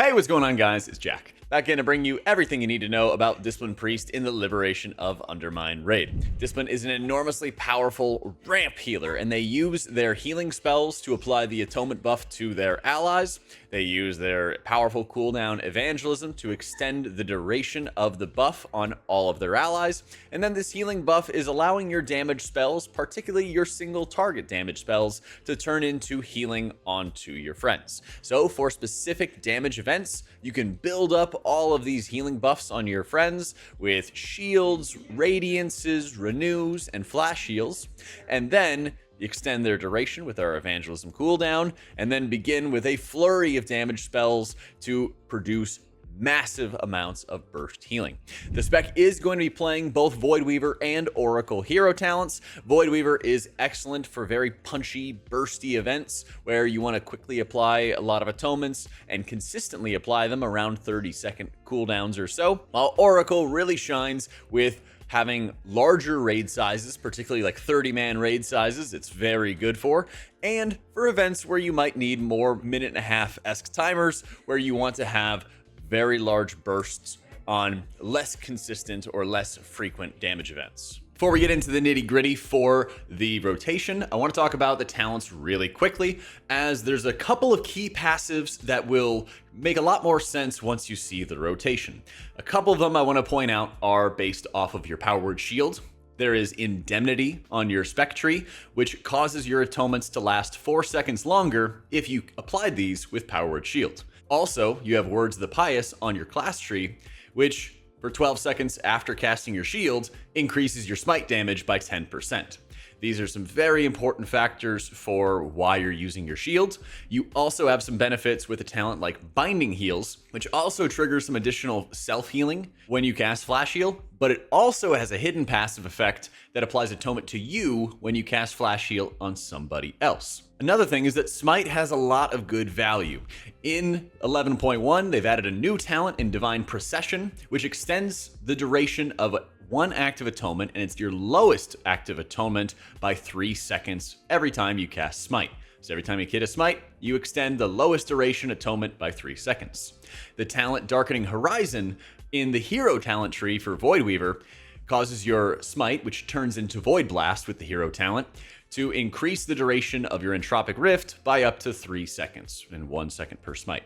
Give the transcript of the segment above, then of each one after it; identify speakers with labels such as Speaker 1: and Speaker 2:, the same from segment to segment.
Speaker 1: Hey, what's going on, guys? It's Jack. Back in to bring you everything you need to know about Discipline Priest in the Liberation of Undermine raid. Discipline is an enormously powerful ramp healer, and they use their healing spells to apply the atonement buff to their allies. They use their powerful cooldown evangelism to extend the duration of the buff on all of their allies. And then this healing buff is allowing your damage spells, particularly your single target damage spells, to turn into healing onto your friends. So for specific damage events, you can build up all of these healing buffs on your friends with shields, radiances, renews, and flash heals, and then extend their duration with our evangelism cooldown, and then begin with a flurry of damage spells to produce massive amounts of burst healing. The spec is going to be playing both Voidweaver and Oracle hero talents. Voidweaver is excellent for very punchy, bursty events where you want to quickly apply a lot of atonements and consistently apply them around 30-second cooldowns or so, while Oracle really shines with having larger raid sizes, particularly like 30-man raid sizes. It's very good for, and for events where you might need more minute-and-a-half-esque timers, where you want to have very large bursts on less consistent or less frequent damage events. Before we get into the nitty-gritty for the rotation, I want to talk about the talents really quickly, as there's a couple of key passives that will make a lot more sense once you see the rotation. A couple of them I want to point out are based off of your power word shield. There is Indemnity on your spec tree, which causes your atonements to last 4 seconds longer if you applied these with power word shield. Also, you have Words of the Pious on your class tree, which for 12 seconds after casting your shield increases your smite damage by 10%. These are some very important factors for why you're using your shield. You also have some benefits with a talent like Binding Heals, which also triggers some additional self-healing when you cast Flash Heal, but it also has a hidden passive effect that applies atonement to you when you cast Flash Heal on somebody else. Another thing is that Smite has a lot of good value. In 11.1, they've added a new talent in Divine Procession, which extends the duration of one active atonement, and it's your lowest active atonement by 3 seconds every time you cast Smite. So every time you hit a Smite, you extend the lowest duration atonement by 3 seconds. The talent Darkening Horizon in the hero talent tree for Voidweaver causes your Smite, which turns into Void Blast with the hero talent, to increase the duration of your Entropic Rift by up to 3 seconds, and 1 second per Smite.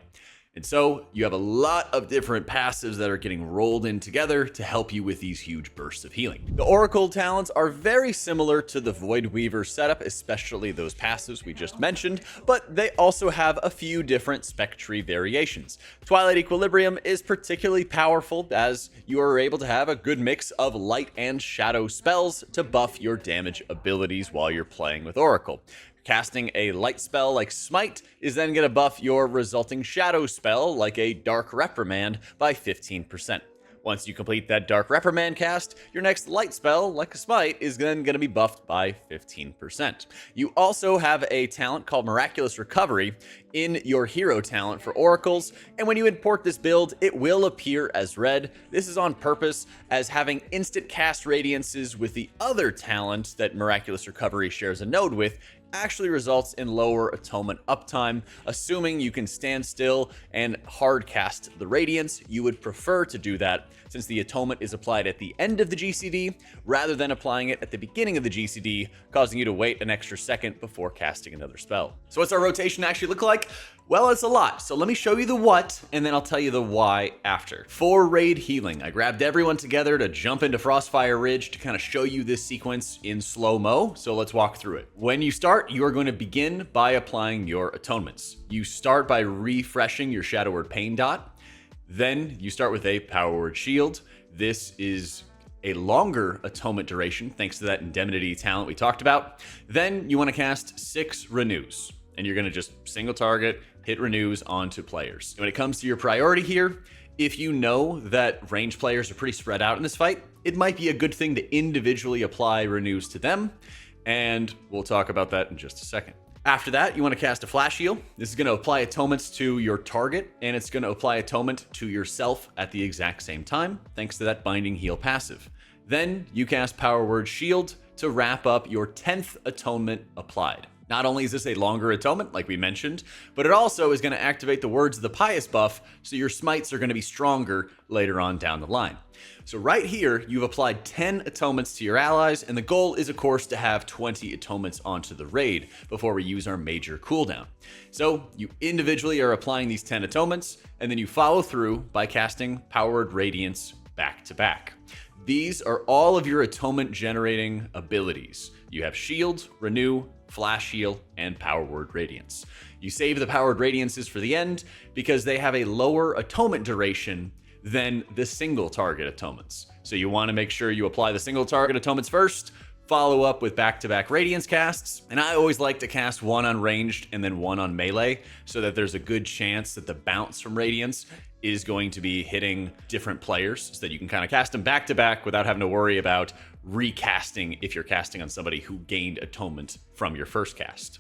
Speaker 1: And so you have a lot of different passives that are getting rolled in together to help you with these huge bursts of healing. The Oracle talents are very similar to the Voidweaver setup, especially those passives we just mentioned, but they also have a few different spec tree variations. Twilight Equilibrium is particularly powerful as you are able to have a good mix of light and shadow spells to buff your damage abilities while you're playing with Oracle. Casting a light spell like Smite is then going to buff your resulting shadow spell like a Dark Reprimand by 15%. Once you complete that Dark Reprimand cast, your next light spell, like a Smite, is then going to be buffed by 15%. You also have a talent called Miraculous Recovery in your hero talent for oracles, and when you import this build, it will appear as red. This is on purpose, as having instant cast radiances with the other talent that Miraculous Recovery shares a node with actually results in lower atonement uptime. Assuming you can stand still and hard cast the radiance, you would prefer to do that since the atonement is applied at the end of the GCD rather than applying it at the beginning of the GCD, causing you to wait an extra second before casting another spell. So what's our rotation actually look like? Well, it's a lot, so let me show you the what, and then I'll tell you the why after. For raid healing, I grabbed everyone together to jump into Frostfire Ridge to kind of show you this sequence in slow-mo, so let's walk through it. When you start, you are going to begin by applying your atonements. You start by refreshing your Shadow Word Pain dot, then you start with a Power Word Shield. This is a longer atonement duration, thanks to that Indemnity talent we talked about. Then you want to cast 6 Renews, and you're going to just single target, hit Renews onto players. When it comes to your priority here, if you know that range players are pretty spread out in this fight, it might be a good thing to individually apply Renews to them, and we'll talk about that in just a second. After that, you want to cast a Flash Heal. This is going to apply atonements to your target, and it's going to apply atonement to yourself at the exact same time, thanks to that Binding Heal passive. Then you cast Power Word Shield to wrap up your 10th atonement applied. Not only is this a longer atonement, like we mentioned, but it also is going to activate the Words of the Pious buff, so your smites are going to be stronger later on down the line. So right here, you've applied 10 atonements to your allies, and the goal is, of course, to have 20 atonements onto the raid before we use our major cooldown. So you individually are applying these 10 atonements, and then you follow through by casting Power Word Radiance back to back. These are all of your atonement generating abilities. You have Shield, Renew, Flash Heal, and Power Word Radiance. You save the Power Word Radiances for the end because they have a lower atonement duration than the single target atonements. So you want to make sure you apply the single target atonements first, follow up with back-to-back Radiance casts, and I always like to cast one on ranged and then one on melee so that there's a good chance that the bounce from Radiance is going to be hitting different players so that you can kind of cast them back-to-back without having to worry about recasting if you're casting on somebody who gained atonement from your first cast.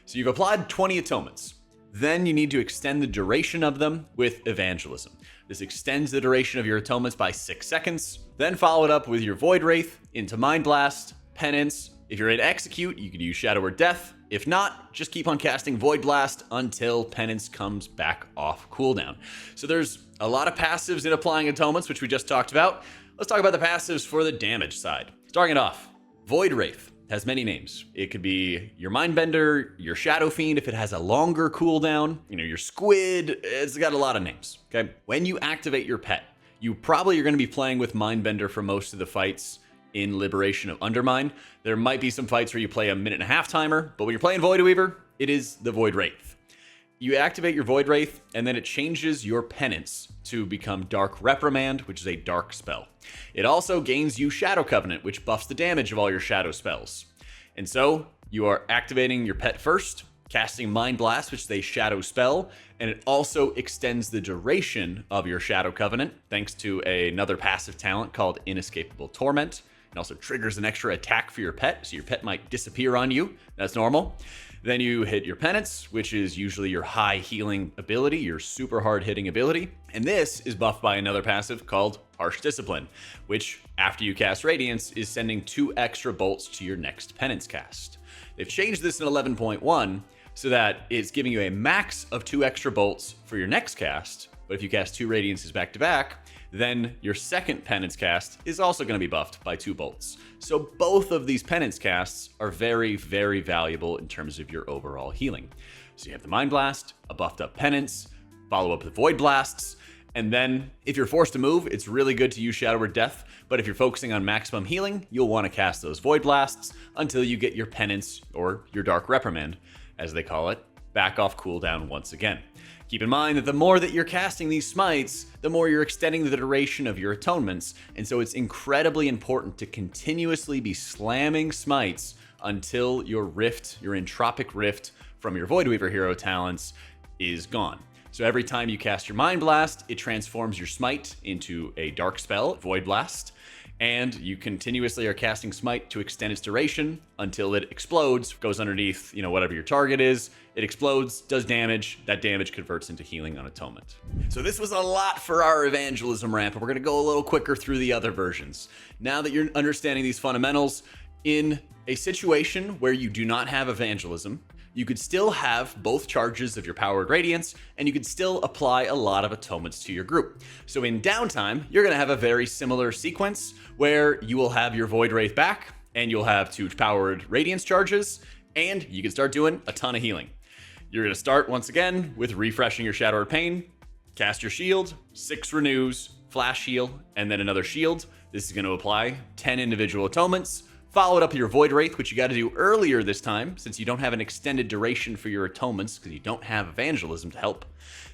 Speaker 1: So you've applied 20 atonements. Then you need to extend the duration of them with Evangelism. This extends the duration of your atonements by 6 seconds. Then follow it up with your Void Wraith into Mind Blast, Penance. If you're in Execute, you can use Shadow or Death. If not, just keep on casting Void Blast until Penance comes back off cooldown. So there's a lot of passives in applying atonements, which we just talked about. Let's talk about the passives for the damage side. Starting it off, Void Wraith has many names. It could be your Mindbender, your Shadow Fiend if it has a longer cooldown, your Squid, it's got a lot of names, okay? When you activate your pet, you probably are going to be playing with Mindbender for most of the fights in Liberation of Undermine. There might be some fights where you play a 1.5-minute timer, but when you're playing Voidweaver, it is the Void Wraith. You activate your Void Wraith, and then it changes your penance to become Dark Reprimand, which is a dark spell. It also gains you Shadow Covenant, which buffs the damage of all your shadow spells. And so, you are activating your pet first, casting Mind Blast, which is a shadow spell, and it also extends the duration of your Shadow Covenant, thanks to another passive talent called Inescapable Torment. It also triggers an extra attack for your pet, so your pet might disappear on you. That's normal. Then you hit your Penance, which is usually your high healing ability, your super hard hitting ability. And this is buffed by another passive called Harsh Discipline, which after you cast Radiance is sending 2 extra bolts to your next Penance cast. They've changed this in 11.1 so that it's giving you a max of 2 extra bolts for your next cast. But if you cast 2 Radiances back to back, then your second Penance cast is also going to be buffed by 2 bolts. So both of these Penance casts are very, very valuable in terms of your overall healing. So you have the Mind Blast, a buffed up Penance, follow up with Void Blasts, and then if you're forced to move, it's really good to use Shadow or Death, but if you're focusing on maximum healing, you'll want to cast those Void Blasts until you get your Penance, or your Dark Reprimand, as they call it, back off cooldown once again. Keep in mind that the more that you're casting these smites, the more you're extending the duration of your atonements, and so it's incredibly important to continuously be slamming smites until your rift, your entropic rift from your Voidweaver hero talents is gone. So every time you cast your Mind Blast, it transforms your smite into a dark spell, Void Blast, and you continuously are casting smite to extend its duration until it explodes, goes underneath, whatever your target is. It explodes, does damage. That damage converts into healing on atonement. So this was a lot for our evangelism ramp, and we're going to go a little quicker through the other versions. Now that you're understanding these fundamentals, in a situation where you do not have evangelism, you could still have both charges of your Powered Radiance, and you could still apply a lot of atonements to your group. So in Downtime, you're going to have a very similar sequence where you will have your Void Wraith back, and you'll have 2 Powered Radiance charges, and you can start doing a ton of healing. You're going to start once again with refreshing your Shadow or Pain, cast your shield, 6 renews, flash heal, and then another shield. This is going to apply 10 individual atonements. Follow it up with your Void Wraith, which you got to do earlier this time, since you don't have an extended duration for your atonements, because you don't have evangelism to help.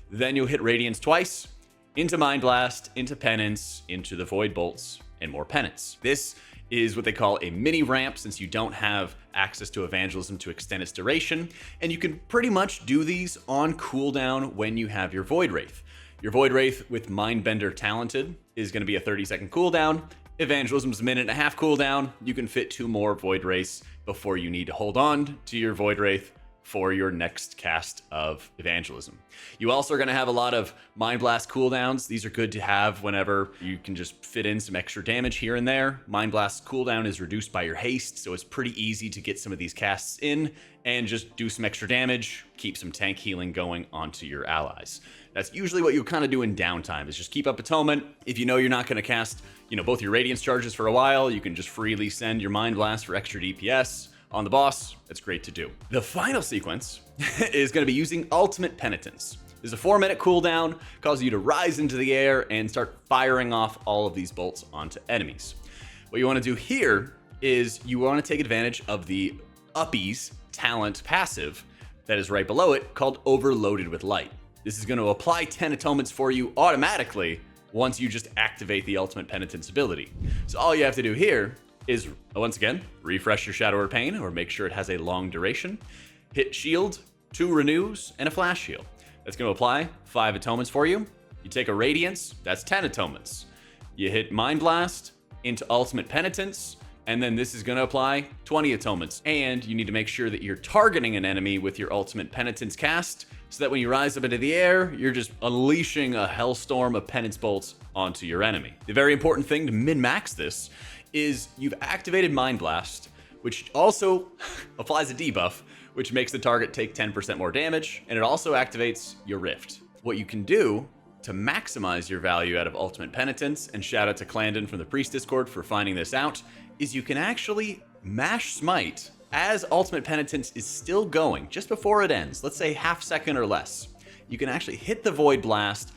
Speaker 1: Then you'll hit Radiance twice, into Mind Blast, into Penance, into the Void Bolts, and more Penance. This is what they call a mini ramp, since you don't have access to evangelism to extend its duration, and you can pretty much do these on cooldown when you have your Void Wraith. Your Void Wraith with Mindbender Talented is going to be a 30-second cooldown. Evangelism's a 1.5-minute cooldown. You can fit 2 more Void Wraiths before you need to hold on to your Void Wraith for your next cast of Evangelism. You also are going to have a lot of Mind Blast cooldowns. These are good to have whenever you can just fit in some extra damage here and there. Mind Blast cooldown is reduced by your haste, so it's pretty easy to get some of these casts in and just do some extra damage, keep some tank healing going onto your allies. That's usually what you kind of do in downtime, is just keep up Atonement. If you know you're not going to cast, both your Radiance charges for a while, you can just freely send your Mind Blast for extra DPS on the boss. It's great to do. The final sequence is going to be using Ultimate Penitence. There's a 4-minute cooldown, causes you to rise into the air and start firing off all of these bolts onto enemies. What you want to do here is you want to take advantage of the Uppies talent passive that is right below it, called Overloaded with Light. This is going to apply 10 atonements for you automatically once you just activate the Ultimate Penitence ability. So all you have to do here is, once again, refresh your Shadow or Pain, or make sure it has a long duration, hit shield, 2 renews, and a flash shield. That's going to apply 5 atonements for you. You take a Radiance, that's 10 atonements. You hit Mind Blast into Ultimate Penitence, and then this is going to apply 20 atonements. And you need to make sure that you're targeting an enemy with your Ultimate Penitence cast, so that when you rise up into the air, you're just unleashing a hellstorm of penance bolts onto your enemy. The very important thing to min-max this is you've activated Mind Blast, which also applies a debuff, which makes the target take 10% more damage, and it also activates your Rift. What you can do to maximize your value out of Ultimate Penitence, and shout out to Clandon from the Priest Discord for finding this out, is you can actually mash Smite as Ultimate Penitence is still going, just before it ends, let's say half second or less. You can actually hit the Void Blast,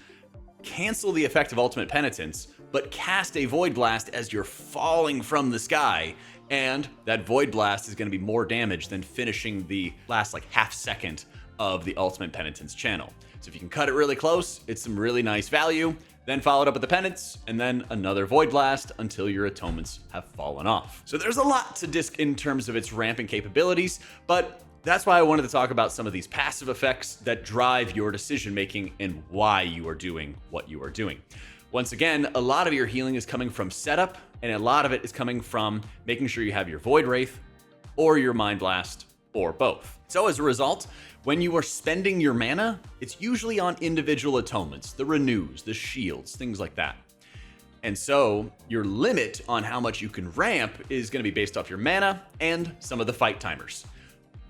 Speaker 1: cancel the effect of Ultimate Penitence, but cast a Void Blast as you're falling from the sky, and that Void Blast is going to be more damage than finishing the last half second of the Ultimate Penitence channel. So if you can cut it really close, it's some really nice value, then follow it up with the Penance, and then another Void Blast until your atonements have fallen off. So there's a lot to Disc in terms of its ramping capabilities, but that's why I wanted to talk about some of these passive effects that drive your decision making and why you are doing what you are doing. Once again, a lot of your healing is coming from setup, and a lot of it is coming from making sure you have your Void Wraith or your Mind Blast or both. So as a result, when you are spending your mana, it's usually on individual atonements, the renews, the shields, things like that. And so your limit on how much you can ramp is going to be based off your mana and some of the fight timers.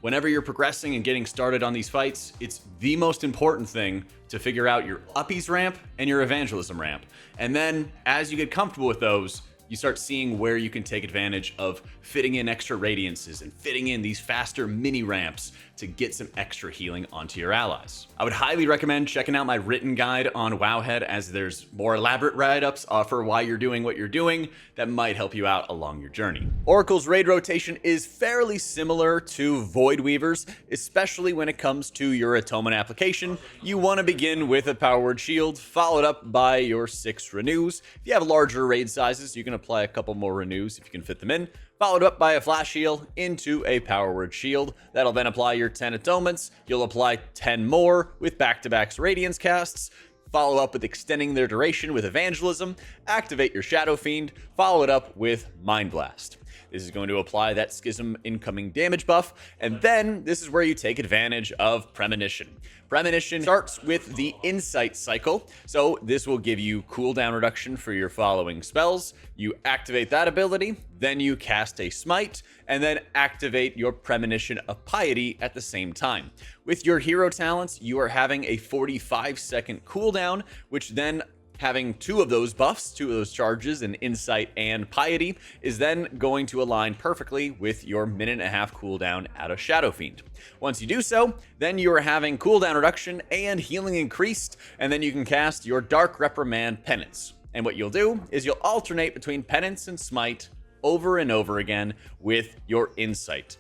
Speaker 1: Whenever you're progressing and getting started on these fights, it's the most important thing to figure out your Uppies ramp and your Evangelism ramp. And then as you get comfortable with those, you start seeing where you can take advantage of fitting in extra Radiances and fitting in these faster mini ramps to get some extra healing onto your allies. I would highly recommend checking out my written guide on Wowhead, as there's more elaborate write-ups for why you're doing what you're doing that might help you out along your journey. Oracle's raid rotation is fairly similar to Voidweaver's, especially when it comes to your atonement application. You want to begin with a Power Word Shield, followed up by your 6 renews. If you have larger raid sizes, you can apply a couple more renews if you can fit them in, followed up by a flash heal into a Power Word Shield. That'll then apply your 10 atonements. You'll apply 10 more with back-to-back Radiance casts, follow up with extending their duration with Evangelism, activate your Shadow Fiend, follow it up with Mind Blast. This is going to apply that Schism incoming damage buff, and then this is where you take advantage of Premonition. Premonition starts with the Insight cycle, so this will give you cooldown reduction for your following spells. You activate that ability, then you cast a Smite, and then activate your Premonition of Piety at the same time. With your hero talents, you are having a 45-second cooldown, which then having 2 of those buffs, 2 of those charges in Insight and Piety, is then going to align perfectly with your 1.5-minute cooldown out of Shadow Fiend. Once you do so, then you are having cooldown reduction and healing increased, and then you can cast your Dark Reprimand Penance. And what you'll do is you'll alternate between Penance and Smite over and over again with your Insight.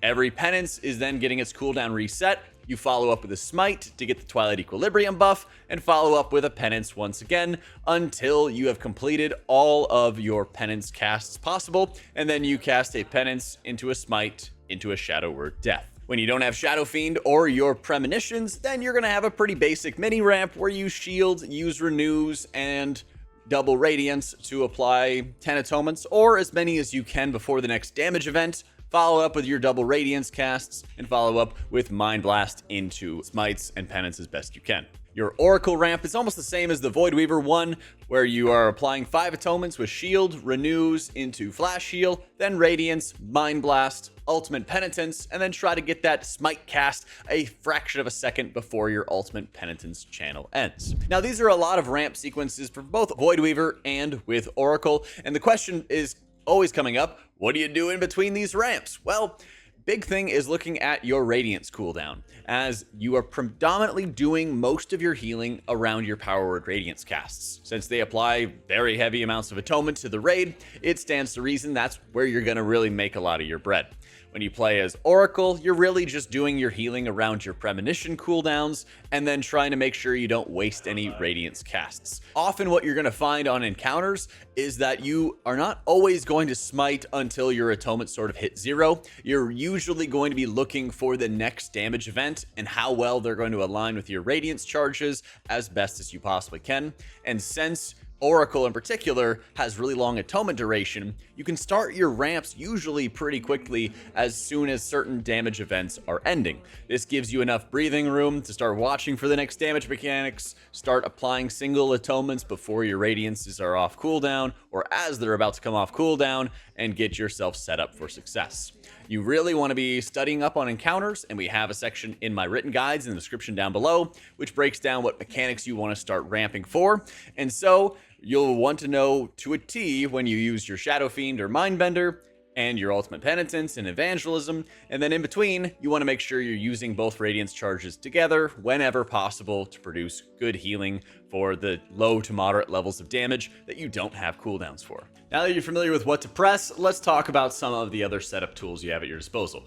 Speaker 1: Every Penance is then getting its cooldown reset. You follow up with a Smite to get the Twilight Equilibrium buff, and follow up with a Penance once again until you have completed all of your Penance casts possible, and then you cast a Penance into a Smite into a Shadow Word Death. When you don't have Shadow Fiend or your Premonitions, then you're going to have a pretty basic mini ramp where you shield, use renews, and double Radiance to apply 10 atonements, or as many as you can before the next damage event, follow up with your double Radiance casts, and follow up with Mind Blast into Smites and Penance as best you can. Your Oracle ramp is almost the same as the Voidweaver one, where you are applying 5 atonements with Shield, Renews into Flash Heal, then Radiance, Mind Blast, Ultimate Penitence, and then try to get that Smite cast a fraction of a second before your Ultimate Penitence channel ends. Now, these are a lot of ramp sequences for both Voidweaver and with Oracle, and the question is always coming up, what do you do in between these ramps? Well, big thing is looking at your Radiance cooldown, as you are predominantly doing most of your healing around your Power Word Radiance casts. Since they apply very heavy amounts of atonement to the raid, it stands to reason that's where you're going to really make a lot of your bread. When you play as Oracle, you're really just doing your healing around your Premonition cooldowns, and then trying to make sure you don't waste any Radiance casts. Often what you're going to find on encounters is that you are not always going to smite until your atonement sort of hit 0. You're usually going to be looking for the next damage event and how well they're going to align with your Radiance charges as best as you possibly can. And since Oracle in particular has really long atonement duration, you can start your ramps usually pretty quickly as soon as certain damage events are ending. This gives you enough breathing room to start watching for the next damage mechanics, start applying single atonements before your Radiances are off cooldown or as they're about to come off cooldown, and get yourself set up for success. You really want to be studying up on encounters, and we have a section in my written guides in the description down below, which breaks down what mechanics you want to start ramping for. And so you'll want to know to a T when you use your Shadow Fiend or Mindbender, and your Ultimate Penitence and Evangelism, and then in between, you want to make sure you're using both Radiance charges together whenever possible to produce good healing for the low to moderate levels of damage that you don't have cooldowns for. Now that you're familiar with what to press, let's talk about some of the other setup tools you have at your disposal.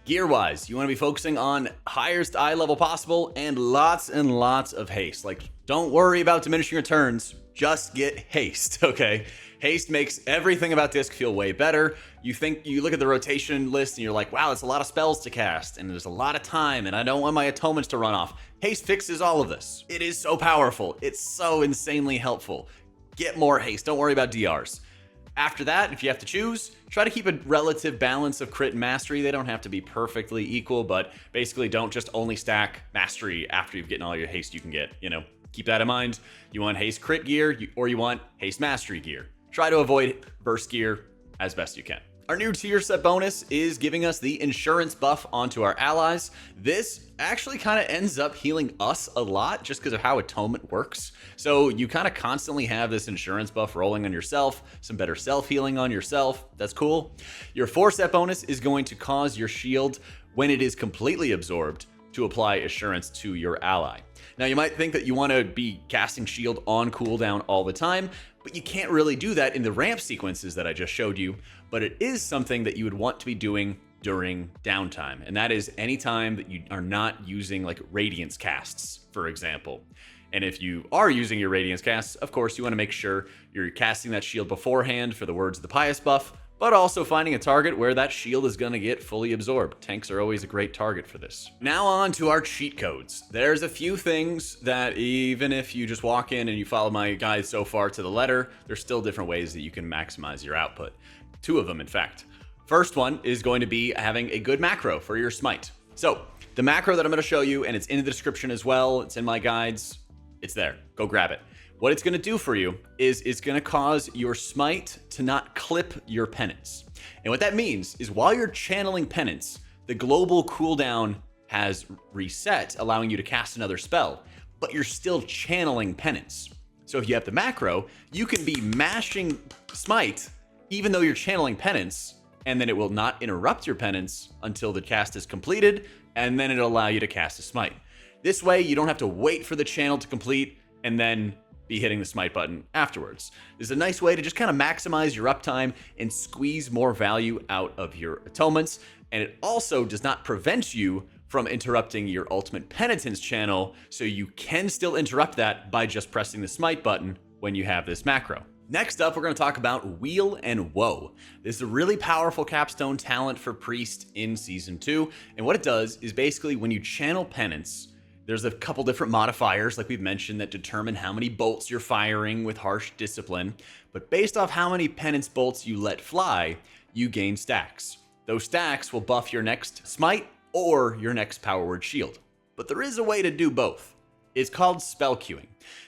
Speaker 1: Gear-wise, you want to be focusing on highest eye level possible and lots of haste. Like, don't worry about diminishing returns, just get haste, okay? Haste makes everything about Disc feel way better. You look at the rotation list and you're like, wow, it's a lot of spells to cast and there's a lot of time and I don't want my atonements to run off. Haste fixes all of this. It is so powerful. It's so insanely helpful. Get more haste. Don't worry about DRs. After that, if you have to choose, try to keep a relative balance of crit and mastery. They don't have to be perfectly equal, but basically don't just only stack mastery after you've gotten all your haste you can get, you know. Keep that in mind. You want haste crit gear or you want haste mastery gear. Try to avoid burst gear as best you can. Our new tier set bonus is giving us the insurance buff onto our allies. This actually kind of ends up healing us a lot just because of how atonement works. So you kind of constantly have this insurance buff rolling on yourself, some better self-healing on yourself. That's cool. Your 4 set bonus is going to cause your shield, when it is completely absorbed, to apply assurance to your ally. Now you might think that you want to be casting shield on cooldown all the time, but you can't really do that in the ramp sequences that I just showed you, but it is something that you would want to be doing during downtime, and that is anytime that you are not using like Radiance casts, for example. And if you are using your Radiance casts, of course you want to make sure you're casting that shield beforehand for the Words of the Pious buff, but also finding a target where that shield is going to get fully absorbed. Tanks are always a great target for this. Now on to our cheat codes. There's a few things that even if you just walk in and you follow my guide so far to the letter, there's still different ways that you can maximize your output. 2 of them, in fact. First one is going to be having a good macro for your Smite. So the macro that I'm going to show you, and it's in the description as well, it's in my guides, it's there. Go grab it. What it's going to do for you is it's going to cause your Smite to not clip your penance. And what that means is while you're channeling penance, the global cooldown has reset, allowing you to cast another spell, but you're still channeling penance. So if you have the macro, you can be mashing Smite even though you're channeling penance, and then it will not interrupt your penance until the cast is completed, and then it'll allow you to cast a Smite. This way, you don't have to wait for the channel to complete and then be hitting the Smite button afterwards. This is a nice way to just kind of maximize your uptime and squeeze more value out of your atonements, and it also does not prevent you from interrupting your Ultimate Penitence channel, so you can still interrupt that by just pressing the Smite button when you have this macro. Next up, we're going to talk about Wheel and Woe. This is a really powerful capstone talent for Priest in Season 2, and what it does is basically when you channel Penance, there's a couple different modifiers, like we've mentioned, that determine how many bolts you're firing with Harsh Discipline, but based off how many Penance bolts you let fly, you gain stacks. Those stacks will buff your next Smite or your next Power Word Shield. But there is a way to do both. It's called spell queuing.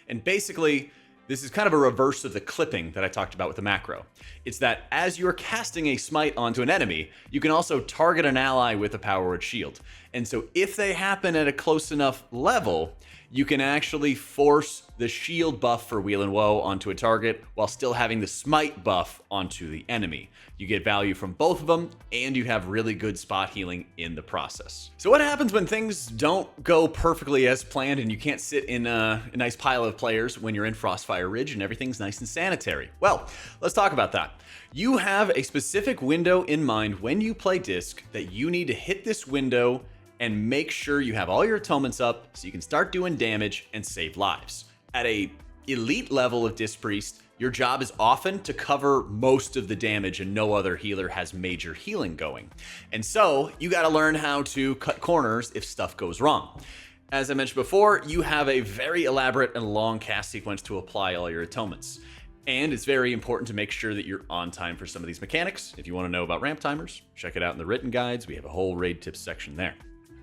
Speaker 1: And basically, this is kind of a reverse of the clipping that I talked about with the macro. It's that as you're casting a Smite onto an enemy, you can also target an ally with a Power Word Shield. And so if they happen at a close enough level, you can actually force the shield buff for Wheel and Woe onto a target while still having the Smite buff onto the enemy. You get value from both of them, and you have really good spot healing in the process. So what happens when things don't go perfectly as planned and you can't sit in a nice pile of players when you're in Frostfire Ridge and everything's nice and sanitary? Well, let's talk about that. You have a specific window in mind when you play Disc that you need to hit this window and make sure you have all your atonements up so you can start doing damage and save lives. At a elite level of Disc Priest, your job is often to cover most of the damage and no other healer has major healing going. And so you gotta learn how to cut corners if stuff goes wrong. As I mentioned before, you have a very elaborate and long cast sequence to apply all your atonements. And it's very important to make sure that you're on time for some of these mechanics. If you wanna know about ramp timers, check it out in the written guides. We have a whole raid tips section there.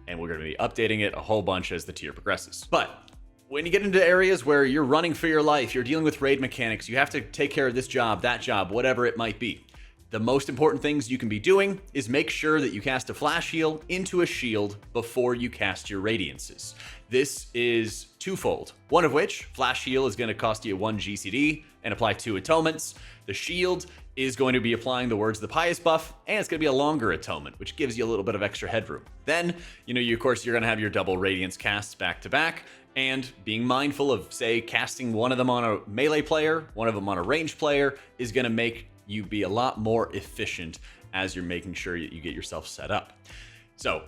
Speaker 1: And we're going to be updating it a whole bunch as the tier progresses. But when you get into areas where you're running for your life, you're dealing with raid mechanics, you have to take care of this job, that job, whatever it might be. The most important things you can be doing is make sure that you cast a flash heal into a shield before you cast your radiances. This is twofold, one of which, flash heal, is going to cost you 1 GCD and apply 2 atonements. The shield is going to be applying the Words of the Pious buff, and it's going to be a longer atonement, which gives you a little bit of extra headroom. Then, of course, you're going to have your double Radiance casts back to back, and being mindful of, say, casting one of them on a melee player, one of them on a ranged player, is going to make you be a lot more efficient as you're making sure that you get yourself set up. So,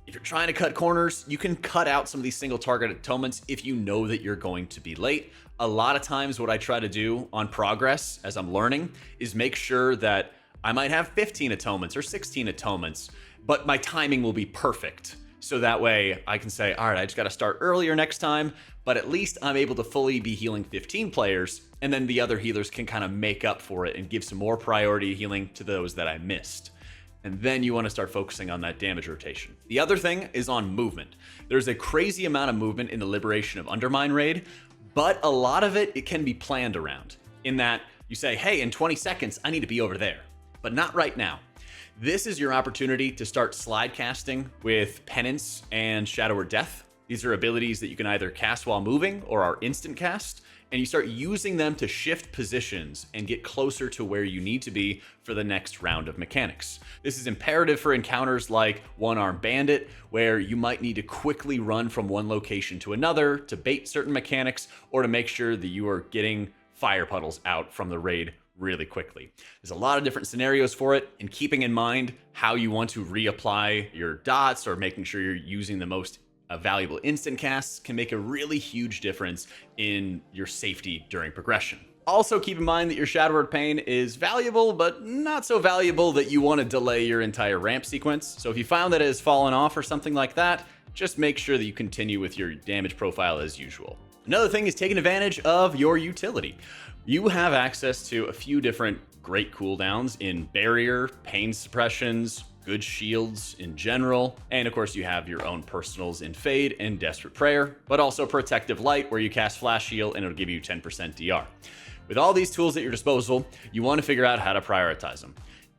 Speaker 1: if you're trying to cut corners, you can cut out some of these single target atonements if you know that you're going to be late. A lot of times what I try to do on progress as I'm learning is make sure that I might have 15 atonements or 16 atonements, but my timing will be perfect. So that way I can say, all right, I just got to start earlier next time, but at least I'm able to fully be healing 15 players, and then the other healers can kind of make up for it and give some more priority healing to those that I missed. And then you want to start focusing on that damage rotation. The other thing is on movement. There's a crazy amount of movement in the Liberation of Undermine raid, but a lot of it can be planned around, in that you say, hey, in 20 seconds, I need to be over there, but not right now. This is your opportunity to start slide casting with Penance and Shadow or Death. These are abilities that you can either cast while moving or are instant cast, and you start using them to shift positions and get closer to where you need to be for the next round of mechanics. This is imperative for encounters like One-Armed Bandit, where you might need to quickly run from one location to another to bait certain mechanics or to make sure that you are getting fire puddles out from the raid really quickly. There's a lot of different scenarios for it, and keeping in mind how you want to reapply your dots or making sure you're using the most valuable instant casts can make a really huge difference in your safety during progression. Also keep in mind that your Shadow Word Pain is valuable, but not so valuable that you want to delay your entire ramp sequence. So if you found that it has fallen off or something like that, just make sure that you continue with your damage profile as usual. Another thing is taking advantage of your utility. You have access to a few different great cooldowns in Barrier, Pain Suppressions, good shields in general, and of course you have your own personals in Fade and Desperate Prayer, but also Protective Light, where you cast Flash Heal and it'll give you 10% DR. With all these tools at your disposal, you want to figure out how to prioritize them.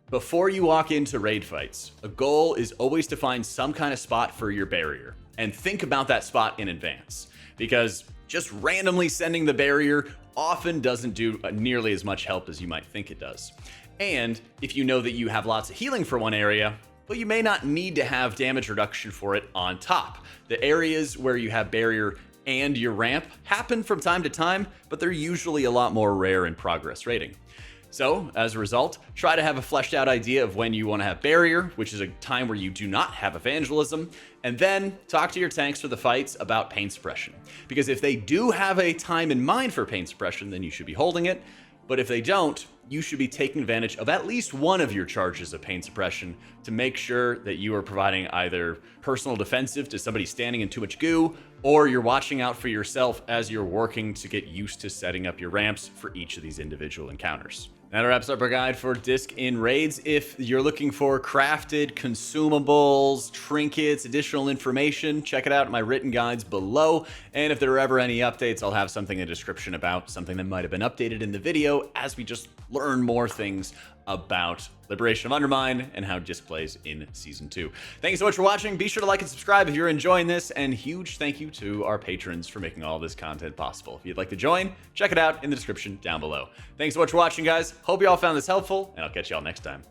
Speaker 1: Before you walk into raid fights, a goal is always to find some kind of spot for your barrier, and think about that spot in advance, because just randomly sending the barrier often doesn't do nearly as much help as you might think it does. And if you know that you have lots of healing for one area, well, you may not need to have damage reduction for it on top. The areas where you have barrier and your ramp happen from time to time, but they're usually a lot more rare in progress rating. So, as a result, try to have a fleshed out idea of when you want to have barrier, which is a time where you do not have evangelism, and then talk to your tanks for the fights about pain suppression. Because if they do have a time in mind for pain suppression, then you should be holding it. But if they don't, you should be taking advantage of at least one of your charges of pain suppression to make sure that you are providing either personal defensive to somebody standing in too much goo, or you're watching out for yourself as you're working to get used to setting up your ramps for each of these individual encounters. That wraps up our guide for disc in raids. If you're looking for crafted consumables, trinkets, additional information, check it out in my written guides below. And if there are ever any updates, I'll have something in the description about something that might have been updated in the video as we just learn more things about Liberation of Undermine and how disc plays in Season 2. Thank you so much for watching. Be sure to like and subscribe if you're enjoying this, and huge thank you to our patrons for making all this content possible. If you'd like to join, check it out in the description down below. Thanks so much for watching, guys. Hope you all found this helpful, and I'll catch you all next time.